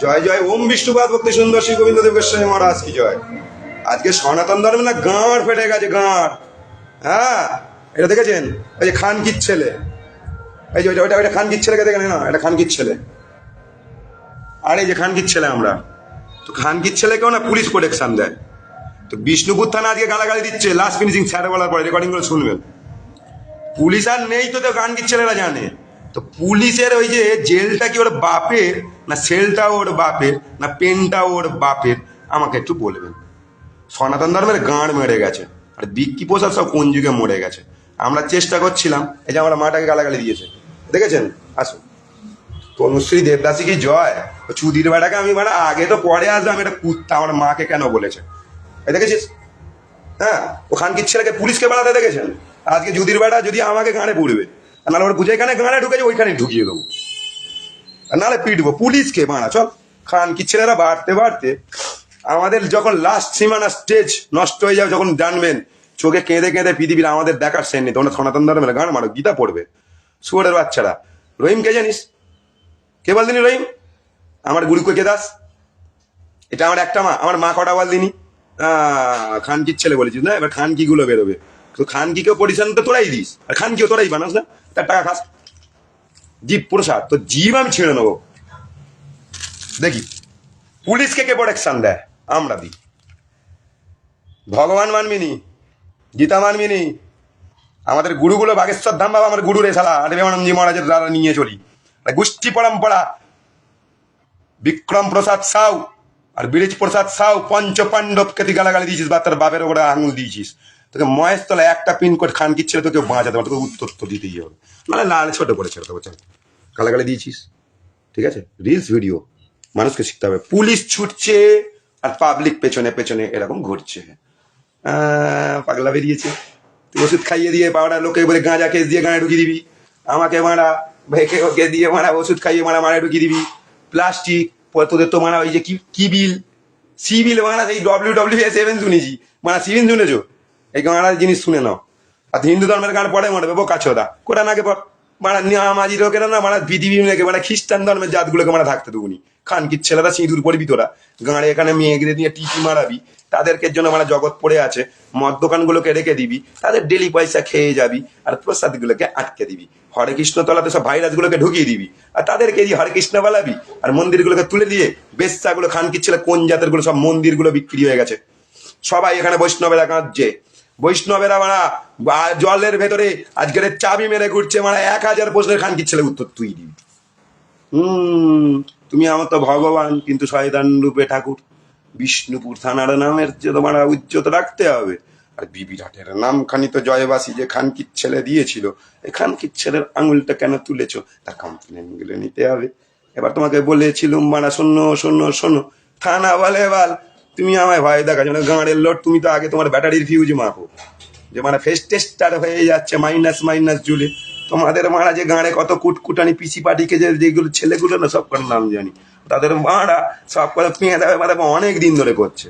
জয় জয় ওম বিষ্ণুপাদ ভক্তি সুন্দর শ্রী গোবিন্দ দেব গোস্বামী মহারাজ কি জয়। আজকে সনাতন ধর্মে না গাঁড় ফেটে গেছে, গাঁড়। হ্যাঁ, এটা দেখেছেন? ওই যে খানকির ছেলে, এই যে ওইটা ওইটা খানকির ছেলেকে দেখেন না, এটা খানকির ছেলে। আর এই যে খানকির ছেলে আমরা, তো খানকির ছেলেকেও না পুলিশ প্রোটেকশন দেয়। তো বিষ্ণুপুর থানা আজকে গালাগালি দিচ্ছে, লাস্ট ফিনিশিং স্যার বলার পরে রেকর্ডিং করে শুনবেন। পুলিশ আর নেই তো খানকির ছেলেরা জানে। তো পুলিশের ওই যে জেলটা কি ওর বাপের, না সেলটা ওর বাপের, না পেনটা ওর বাপের, আমাকে একটু বলবেন। সনাতন ধর্মের গাঁড় মেরে গেছে, আর বিক্কি প্রসাদ সব কোন যুগে মরে গেছে। আমরা চেষ্টা করছিলাম, এই যে আমরা মাটাকে গালাগালি দিয়েছে, দেখেছেন? আসুন, তনুশ্রী দেবদাসী কি জয়। চুদির বেটাকে আমি মানে আগে তো পরে আসলাম, এটা কুত্তা আমার মাকে কেন বলেছে, এই দেখেছিস? হ্যাঁ, ও খানকির ছেলেকে পুলিশকে বেড়াতে দেখেছেন? আজকে যুদির বেটা যদি আমাকে গাঁড়ে পুড়বে, আর নাহলে ওর যেখানে গাঁড়ে ঢুকেছে ওইখানে ঢুকিয়ে দেবো, আর নাহলে পিটবো পুলিশকে। বাড়া চল। খানকির ছেলেরা বাড়তে বাড়তে আমাদের যখন লাস্ট সীমানা স্টেজ নষ্ট হয়ে যাবে, যখন জানবেন চোখে কেঁদে কেঁদে পৃথিবীর আমাদের দেখার সেন নেই, তোমরা সনাতন ধর্মের গান মারো, গীতা পড়বে শুয়োরের বাচ্চারা। রহিম কে জানিস? কে বল দিনি রহিম? আমার গুরু কে দাস, এটা আমার একটা মা, আমার মা কটা বল দিনি? খানকির ছেলে বলেছিস না, এবার খানকি গুলো বেরোবে। তো খানকিকেও পরিচালন তো তোরাই দিস, আর খানকিও তোরাই বানাস না, তার টাকা খাস। জীব প্রসাদ, তো জীব আমি ছিঁড়ে নেবো। দেখি পুলিশকে কে প্রোটেকশন দেয়, আমরা দিই। ভগবান মানবিনি, গীতা মানবিনি, আমাদের গুরুগুলো বাগেশ্বর ধাম বাবা আমার গুরু রে শালা, বিবেকানন্দজি মহারাজের দ্বারা নিয়ে চলি। গোষ্ঠী পরম্পরা বিক্রম প্রসাদ সাউ আর বীরেজ প্রসাদ সাউ পঞ্চ পাণ্ডবকে তুই গালাগালি দিয়েছিস, বা তার বাপের ওপরে আঙুল দিয়েছিস। তোকে মহেশতলা একটা পিনকোড খানকির ছেলে তোকে বাঁচাতে পারে, তোকে উত্তর তো দিতেই হবে, মানে লাল ছোট করে ছেড়ে দেবো। গালাগালি দিয়েছিস, ঠিক আছে? রিলস ভিডিও মানুষকে শিখতে হবে। পুলিশ ছুটছে আর পাবলিক পেছনে পেছনে এরকম ঘুরছে। পাগলা বেরিয়েছে। তুই ওষুধ খাইয়ে দিয়ে পাওয়াটা লোকে বলে গাঁজা কেস দিয়ে গাঁড়ে ঢুকিয়ে দিবি, আমাকে মারা ভেকে ওকে দিয়ে মারা ওষুধ খাইয়ে মারা মারা ঢুকিয়ে দিবি। প্লাস্টিক তোদের তো মারা ওই যে কি বিল, সিভিল মারা, সেই WW7 শুনেছি মারা, সিভিল শুনেছো? এই গাঁড়া জিনিস শুনে নাও। আর হিন্দু ধর্মের গান পড়ে মরবে বোকা ছোদা, কোরআন আগে পর। মানে নামাজি লোকেরা না, মানে পৃথিবী মেয়েকে মানে খ্রিস্টান ধর্মের জাতগুলোকে মানে থাকতে দেবনি। খানকির ছেলেরা সিঁদুর পড়বি তোরা, গাঁড়ে এখানে মেয়েদের নিয়ে টিপি মারাবি, তাদেরকে জন্য মানে জগৎ পড়ে আছে। মদ দোকানগুলোকে রেখে দিবি, তাদের ডেলি পয়সা খেয়ে যাবি, আর প্রসাদগুলোকে আটকে দিবি। হরে কৃষ্ণ তলাতে সব ভাইরাসগুলোকে ঢুকিয়ে দিবি, আর তাদেরকে দিয়ে হরে কৃষ্ণ বলাবি, আর মন্দিরগুলোকে তুলে দিয়ে বেশ্যাগুলো, খানকির ছেলে কোন জাতের গুলো সব মন্দিরগুলো বিক্রি হয়ে গেছে। সবাই এখানে বৈষ্ণবেরা কাঁদছে, বৈষ্ণবেরা মারা জলের ভেতরে আজকের চাবি মেরে ঘুরছে, মানে 1000 প্রশ্নের খানকির ছেলে উত্তর তুই দিবি। তুমি আমার তো ভগবান, কিন্তু শয়তান রূপে ঠাকুর। বিষ্ণুপুর থানার নামের যে তোমার উচ্চতা রাখতে হবে, আর বিবিরাটের নামখানি তো জয়বাসী যে খানকির ছেলে দিয়েছিল, এই খানকির ছেলের আঙুলটা কেন তুলেছো, তার কমপ্লেন গুলো নিতে হবে। এবার তোমাকে বলেছিলুম মানা শোনো শোনো শোনো, থানা বলে বাল তুমি আমায় ভয় দেখাচ্ছ না, গাঁড়ের লোড। তুমি তো আগে তোমার ব্যাটারির ফিউজ মাপো, যে মানে ফেস টেস্টার হয়ে যাচ্ছে মাইনাস মাইনাস জুলে। তোমাদের মারা যে গাঁড়ে কত কুটকুটানি পিসি পাটিকে যেগুলো ছেলেগুলো না, সব কটার নাম জানি, তাদের মারা সব করে পেঁয়ে দেবে, মানে অনেক দিন ধরে করছে,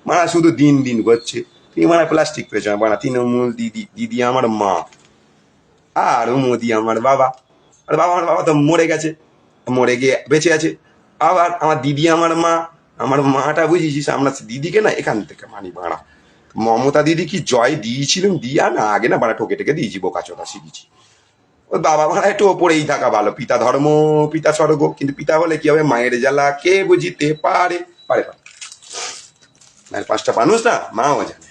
মারা শুধু দিন দিন করছে। তুই মানে প্লাস্টিক পেয়েছ মারা, তৃণমূল দিদি, দিদি আমার মা, আর মোদি আমার বাবা। আর আমার বাবা তো মরে গেছে, মরে গিয়ে বেঁচে আছে। আবার আমার দিদি আমার মা, আমার মাটা বুঝেছিস, আমরা দিদিকে না এখান থেকে মানি বাড়া। মমতা দিদি কি জয় দিয়েছিলাম, দিয়া না আগে না বাড়া ঠকে ঠকে দিয়েছি, বোকাচোদা শিখেছি। ওই বাবা মারা একটু ওপরেই থাকা ভালো, পিতা ধর্ম পিতা স্বর্গ, কিন্তু পিতা হলে কি হবে, মায়ের জ্বালা কে বুঝিতে পারে, পারে পারে। মায়ের 5টা মানুষ না, মাও জানে।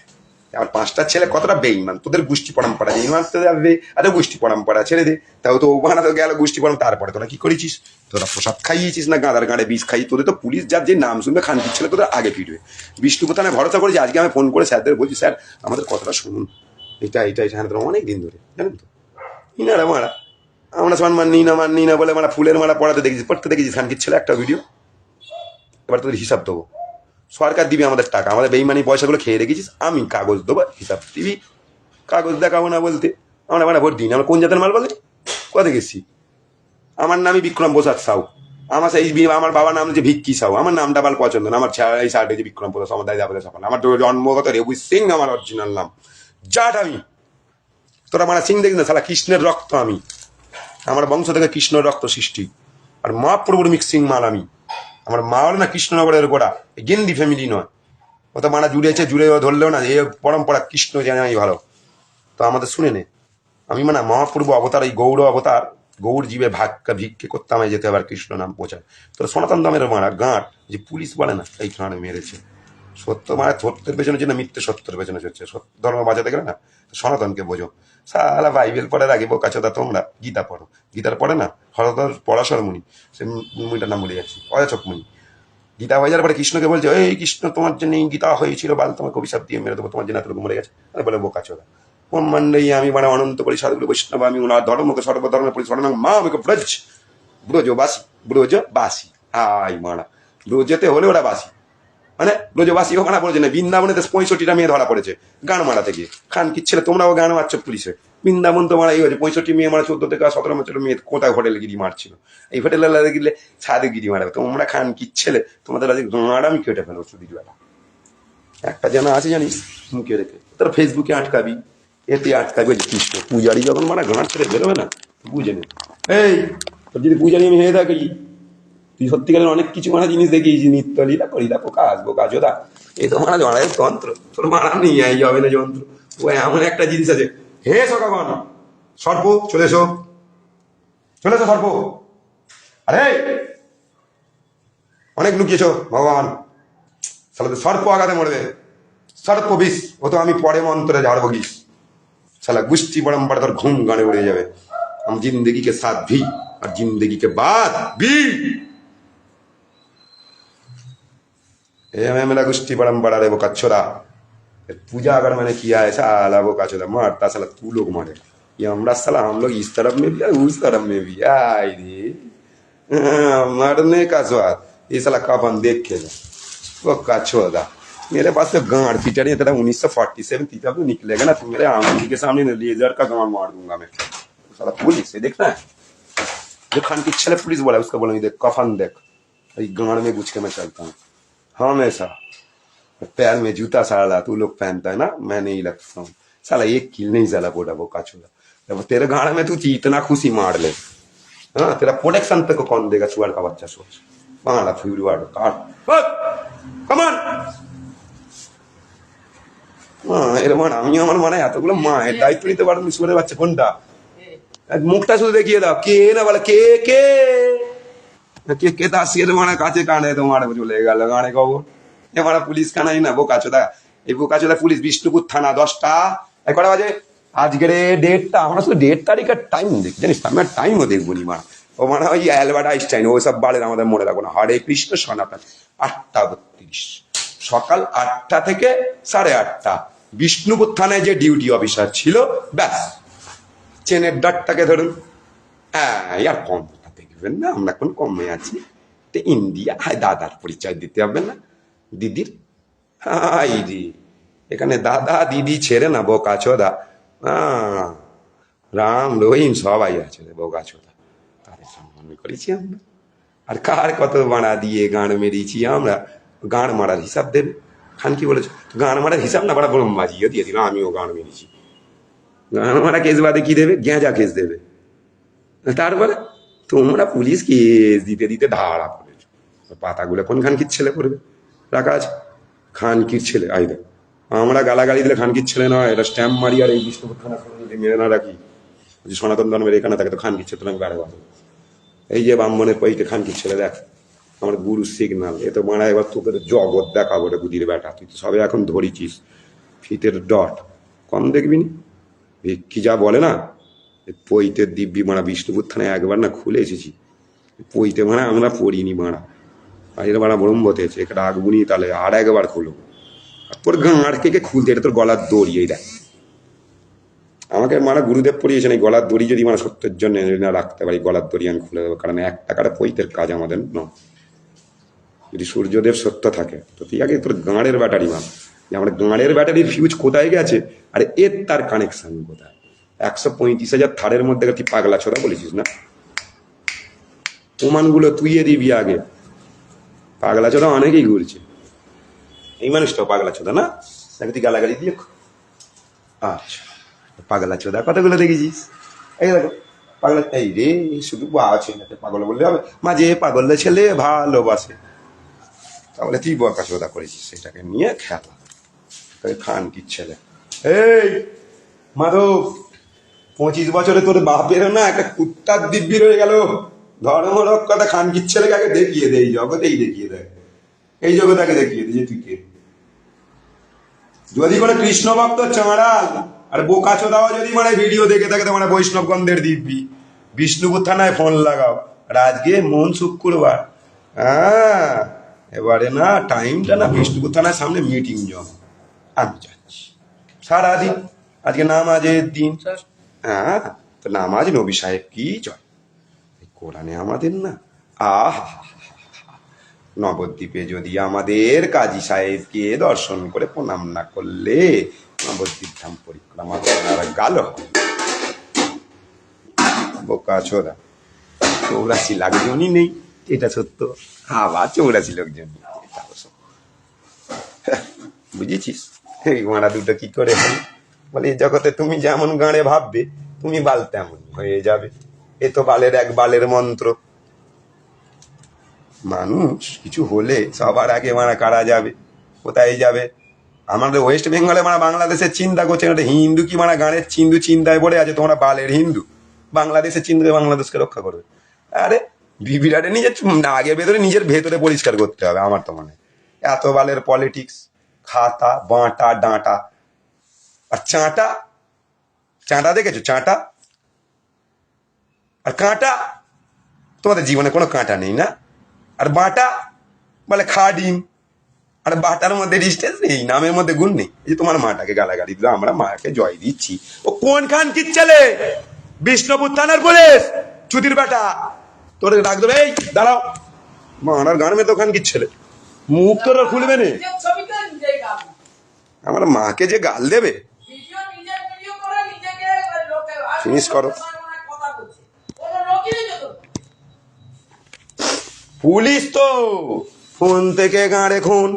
আমার 5টা ছেলে কতটা বেইমান, তোদের গোষ্ঠী পরম্পরা যেই মানতে যাবে, আরে গোষ্ঠী পরম্পরা ছেড়ে দে। তাও তো ওখানে তো গেল গোষ্ঠী পরম্পরা, তারপরে তোরা কি করেছিস? তোরা প্রসাদ খাইয়েছিস না গাঁদার গাঁড়ে বিষ খাই, তোদের তো পুলিশ যার যে নাম শুনবে খানকির ছেলে তোদের আগে ফিরবে। বিষ্ণু প্রধানে ভরসা করেছি, আজকে আমি ফোন করে স্যারদের বলছি, স্যার আমাদের কথাটা শুনুন, এটা এটা এটা অনেক দিন ধরে জানেন তো, ইনারা মারা আমরা সম্মান নিই না বলে মানে ফুলের মারা পড়াতে দেখেছিস, পড়তে দেখেছিস খানকির ছেলে একটা ভিডিও। এবার তোদের হিসাব দেবো, সরকার দিবি আমাদের টাকা, আমাদের বেইমানি পয়সাগুলো খেয়ে রেখেছিস, আমি কাগজ দেবো, হিসাব দিবি। কাগজ দেখাবো না বলতে আমরা মানে ভোট দিই না, আমরা কোন জাতের মাল বলে কোথা গেছি? আমার নামই বিক্রম প্রসাদ সাউ, আমার সেই আমার বাবার নাম হচ্ছে ভিক্কি সাউ, আমার নামটা বাল পছন্দ না, আমার এই সার্ট হচ্ছে বিক্রম প্রসাদ, আমার দাদা সফল, আমার জন্মগত রেবু সিং আমার অরিজিনাল নাম, জাট আমি। তোরা মানে সিং দেখিস না, শালা কৃষ্ণের রক্ত আমি, আমার বংশ থেকে কৃষ্ণের রক্ত সৃষ্টি, আর মহাপ্রভুর মিক্সিং মাল আমি। আমার মা হলো না কৃষ্ণনগরের গোড়া, গেন্দি ফ্যামিলি নয়। ও তো মানা জুড়ে ধরলেও না, এ পরম্পরা কৃষ্ণ জানে আমি ভালো। তো আমাদের শুনে নে, আমি মানে মহাপূর্ব অবতার, এই গৌর অবতার, গৌর জীবে ভাগ্যা ভিক্ষে করতে আমায় যেতে হবে আর কৃষ্ণ নাম পৌঁছায়। তোর সনাতন দামের মারা গাঁট যে পুলিশ বলে না, এই গাঁড়ে মেরেছে। সত্য মানে সত্যের পেছনে যে না, মিথ্যে সত্যের পেছনে চলছে। সত্য ধর্ম বাঁচাতে গেলে না সনাতনকে বোঝো। সালা বাইবেল পড়ার আগে বোকাচোদা তোমরা গীতা পড়ো। গীতার পড়ে না হরদর পরাশর মুনি, সে মুনিটার নাম বলে যাচ্ছি, অযাচক মুনি। গীতা হয়ে যাওয়ার পরে কৃষ্ণকে বলছে, এই কৃষ্ণ তোমার জন্য গীতা হয়েছিল, বাল তোমাকে অভিশাপ দিয়ে মেরে দেবো, তোমার জন্য এতটুকু মরে গেছে। আরে বলে বোকাচোদা, কোন মান্ডই আমি মানে অনন্ত করি সাধুগুলো বৈষ্ণব, আমি ওনার ধর্মকে সর্বধর্মে পরিচালন মা আমাকে ব্রজ ব্রজবাসী ব্রজবাসী হাই মারা ব্রজেতে হলে ওরা বাসী, মানে ব্রজবাসী হোক না বলছে না। বৃন্দাবনে 65টা মেয়ে ধরা পড়েছে গান মারাতে গিয়ে। খান কি ছেলে তোমরাও গান মারছ পুলিশে। বৃন্দাবন তো মারা এই হয়েছে 65 মেয়ে মারা, 14 থেকে 17 বছরের মেয়ে কোথায় হোটেলে গিরি মারছিল। এই হোটেলে গেলে ছাদে গিরি মারাবে। তোমরা খান কি ছেলে, তোমাদের আজকে গাঁড়ামি কেটে ফেলো শুধু বেলা। একটা জানা আছে জানিস, মুখে রেখে তোর ফেসবুকে আটকাবি, এতে আটকাবি। কৃষ্ণ পূজারি যখন মারা গাঁট ছেড়ে বেরোবে না, বুঝে নে। এই তোর যদি পূজারি আমি হয়ে থাকি, তুই সত্যিকারের অনেক কিছু মারা জিনিস দেখিয়েছি, নিত্যলীলা করিলা পোকা আসবো কাজোদা, এই তো মারা জড়ায় তন্ত্র, তোর মারা নিয়ে আই যাবে না যন্ত্র। ও এমন একটা জিনিস আছে, হে সকাগণ সর্প চলে এসো, চলে এসো সর্প। আরে অনেক লুকিয়েছ ভগবান, সালা সর্প আঘাতে মরবে, সর্প বিষ। ও তো আমি পরে মন্ত্রে ঝাড়বো গিস, সালা গুষ্টি পরম্পরা তোর ঘুম গানে উড়ে যাবে। हम जिंदगी के साथ भी और जिंदगी के बाद भी मेरा गुष्टी परम्परा रे वो कच्छोदा। पूजा अगर मैंने किया है साला वो कच्छोदा मारता साला तू लोग मारे, ये हमरा साला हम लोग इस तरफ में भी और उस तरफ में भी आई रे मरने का स्वाद। ये साला कफन देख के वो कच्छोदा मेरे पास तो गांड पिटारी तेरा 1947 तीता तो निकलेगा ना, तू मेरे आंखों के सामने लेजर का गांड मार दूंगा मैं। साला पुलिस से देखना है, जो खान की छले पुलिस बोला उसका बोला देख कफन देख, गांड में गुछ के मैं चलता हूँ हमेशा। पैर में जूता साला तू लोग पहनता है ना, मैं नहीं लगता हूँ साला। एक किल नहीं साला पोटा वो काचूला, तेरे गांड में तू इतना खुशी मार ले। हाँ तेरा प्रोटेक्शन पे को कौन देगा, चुआड़ का बच्चा सोच पाला फ्यूरी वार्ड काट कमान। এর মানে আমি আমার মানে এতগুলো মায়ের দায়িত্ব নিতে পারতাম, ঈশ্বরের বাচ্চা কোনটা মুখটা শুধু দেখিয়ে দাও, কে না বলে কে কে কে কে তার মানে কাছে কানে তোমার চলে গেল গানে খবর। এবার পুলিশ কানাই না বোকাচোদা, এই বোকাচোদা পুলিশ বিষ্ণুপুর থানা 10টা কটা বাজে আজকের ডেটটা। আমরা শুধু ডেট তারিখের টাইম দেখি জানিস, আমি আর টাইমও দেখবো নি মারা। ও মানে ওই অ্যালবার্ট আইনস্টাইন ওইসব বাড়ের আমাদের মনে রাখবো না। হরে কৃষ্ণ সনাতন 8:32 সকাল 8টা থেকে 8:30 বিষ্ণুপুর থানায় যে ডিউটি অফিসার ছিল ব্যাস চেনের ডাটটাকে ধরুন। হ্যাঁ আর কম দেখবেন না, আমরা এখন কমে আছি। ইন্ডিয়া হায় দাদার পরিচয় দিতে হবে না, দিদির হাই রে এখানে দাদা দিদি ছেড়ে না বোকাচোদা। রাম রহিম সবাই আছে রে বোকাচোদা, তাদের সম্মান করেছি আমরা। আর কার কত বাড়া দিয়ে গাঁড় মেরেছি আমরা, গাঁড় মারার হিসাব দেবে। খান কি বলেছে, গাঁড় মারার হিসাব না বড় ব্রহ্মাজিও দিয়ে দিল, আমিও গাঁড় মেরেছি। গাঁড় মারা কেস বাদে কি দেবে, গেঁজা কেস দেবে। তারপরে তোমরা পুলিশ কেস দিতে দিতে ধারা পড়েছ, পাতাগুলো কোন খানকির ছেলে পড়বে রাখা আছে, খানকির ছেলে। আই দেখ আমরা গালাগালি দিলে খানকির ছেলে নয়, এটা স্ট্যাম্প মারি আর এই বিষ্ণুপুর খানা মেরে না রাখি সনাতন ধর্মের এখানে থাকে তো খানকির ছেলে আমি বেড়ে বাঁধব। এই যে ব্রাহ্মণের পৈতে খানকির ছেলে দেখ, আমার গুরু সিগনাল। এ তো মারা এবার তোকে তো জগৎ দেখাবো রে বুদির বেটা, তুই তো সবে এখন ধরিছিস ফিতের ডট, কম দেখবি নি। ভিক্ষি যা বলে না, পৈতের দিব্যি মারা বিষ্ণুপুর থানায় একবার না খুলে এসেছি, পৈতে মারা আমরা পড়িনি মারা, বাইরে মারা ব্রহ্মতে আছে একটা আগবুনি, তাহলে আর একবার খুলো তোর গাঁড় কে খুলতে, এটা তোর গলার দড়ি। এই দেখ আমাকে মারা গুরুদেব পড়িয়েছেন, এই গলার দড়ি যদি মানে সত্যের জন্য না রাখতে পারি, গলার দড়ি আমি খুলে দেবো। কারণ 1 টাকার পৈতের কাজ আমাদের নয়। যদি সূর্যদেব সত্য থাকে তো তুই আগে তোর গাঁড়ের ব্যাটারি মার, যে আমার গাঁড়ের ব্যাটারির ফিউজ কোথায় গেছে আর এর তার কানেকশন কোথায়। 135,000 থারের মধ্যে তুই পাগলা ছোড়া বলেছিস না, প্রমাণগুলো তুইয়ে দিবি আগে। পাগলা চোদা অনেকেই ঘুরছে, এই মানুষটাও পাগলা চোদা না, নাকি তুই গালাগালি দিয়ে। আচ্ছা পাগলা চোদা কতগুলো দেখেছিস, এই দেখো পাগলা। এই রে শুধু আছে না, পাগল বললে হবে, মাঝে পাগল ছেলে ভালোবাসে, তাহলে তুই বকাচোদা করেছিস, সেটাকে নিয়ে খেলা। খানকির ছেলে, এই মাধব, 25 বছরে তোর বাপের না একটা কুত্তার দিব্যি রয়ে গেল। ধর্মরক্ষাটা খানকির ছেলেকে আগে দেখিয়ে দে, এই জগতেই দেখিয়ে দেয়, এই জগতাকে দেখিয়ে দে যে তুই কে। যদি কোনো কৃষ্ণ ভক্ত চাঁড়াল আর বোকাচোদাও যদি মানে ভিডিও দেখে থাকে তো মানে বৈষ্ণবগন্ধের দিব্যি, বিষ্ণুপুর থানায় ফোন লাগাও। আর আজকে মন শুক্রবার, হ্যাঁ এবারে না টাইমটা না বিষ্ণুপুর থানার সামনে মিটিং জমা, আমি যাচ্ছি সারাদিন, আজকে নামাজের দিন। হ্যাঁ, তো নামাজ নবী সাহেব কি জয়, কোরআনে আমাদের না আহা, নবদ্বীপে যদি আমাদের কাজী সাহেবকে দর্শন করে প্রণাম না করলে নবদ্বীপ ধাম পরিক্রমা করার গাল বোকা ছোড়া। 84 লাখ জনই নেই, এটা সত্য, আবার 84 লোকজন বুঝেছিস। এই গোড়া দুটো কি করে হল বলে, জগতে তুমি যেমন গাঁড়ে ভাববে তুমি বাল তেমন হয়ে যাবে। এ তো বালের এক বালের মন্ত্র। মানুষ কিছু হলে সবার আগে মারা কারা যাবে, কোথায় যাবে? আমাদের ওয়েস্ট বেঙ্গলে মারা বাংলাদেশের চিন্তা করছে, একটা হিন্দু কি মারা গানের চিন্দু চিন্তায় পড়ে আছে, তোমরা বালের হিন্দু। বাংলাদেশের চিন্তা বাংলাদেশকে রক্ষা করবে। আরে বিবিরাটে নিজের আগে ভেতরে নিজের ভেতরে পরিষ্কার করতে হবে। আমার তো মনে এত বালের পলিটিক্স, খাতা বাঁটা ডাঁটা আর চাঁটা, চাঁটা দেখেছো চাঁটা আর কাঁটা, তোমাদের জীবনে কোনো কাঁটা নেই না। আর বাটা বলে খা ডিম, আর বাটার মধ্যে ডিস্টেন্স নেই, নামের মধ্যে গুণ নেই। এই যে তোমার মাটাকে গালাগালি দিল, আমরা মাকে জয় দিচ্ছি। ও কোন খান কি ছেলে? বিষ্ণুপুর থানার পুলিশ, চুদির বেটা, তোর ডাক দেবে, এই দাঁড়াও, মানার গান মেয়ে তো খান কি ছেলে, মুখ তোর খুলবে না। আমার মাকে যে গাল দেবে, ফিনিশ করো। পুলিশ তো ফোন থেকে গাঁড়ে খুন।